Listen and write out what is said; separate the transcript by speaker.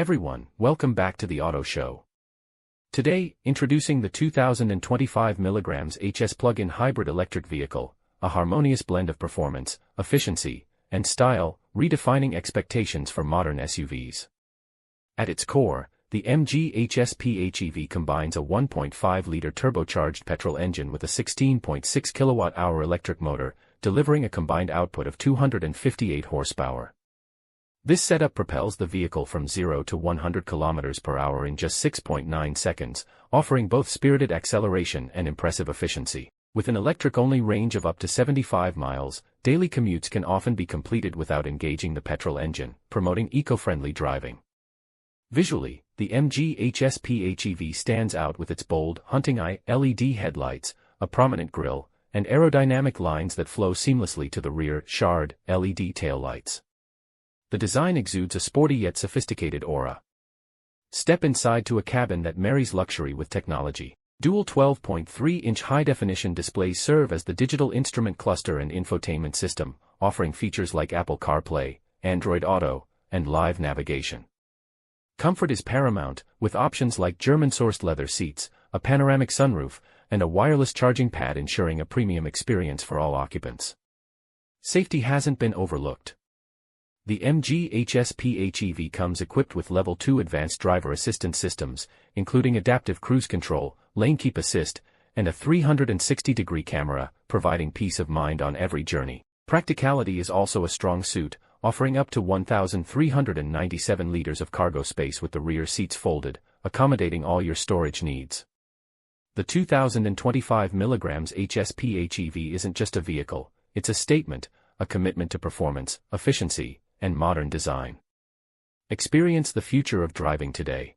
Speaker 1: everyone, welcome back to the Auto Show. Today, introducing the 2025 mg HS plug-in hybrid electric vehicle, a harmonious blend of performance, efficiency, and style, redefining expectations for modern SUVs. At its core, the MG HS PHEV combines a 1.5-liter turbocharged petrol engine with a 16.6 kWh electric motor, delivering a combined output of 258 horsepower. This setup propels the vehicle from 0 to 100 km per hour in just 6.9 seconds, offering both spirited acceleration and impressive efficiency. With an electric-only range of up to 75 miles, daily commutes can often be completed without engaging the petrol engine, promoting eco-friendly driving. Visually, the MG HS PHEV stands out with its bold, hunting eye LED headlights, a prominent grille, and aerodynamic lines that flow seamlessly to the rear shard LED taillights. The design exudes a sporty yet sophisticated aura. Step inside to a cabin that marries luxury with technology. Dual 12.3-inch high-definition displays serve as the digital instrument cluster and infotainment system, offering features like Apple CarPlay, Android Auto, and live navigation. Comfort is paramount, with options like German-sourced leather seats, a panoramic sunroof, and a wireless charging pad ensuring a premium experience for all occupants. Safety hasn't been overlooked. The MG HS PHEV comes equipped with Level 2 advanced driver assistance systems, including adaptive cruise control, lane keep assist, and a 360-degree camera, providing peace of mind on every journey. Practicality is also a strong suit, offering up to 1,397 liters of cargo space with the rear seats folded, accommodating all your storage needs. The 2025 mg HS PHEV isn't just a vehicle, it's a statement, a commitment to performance, efficiency, and modern design. Experience the future of driving today.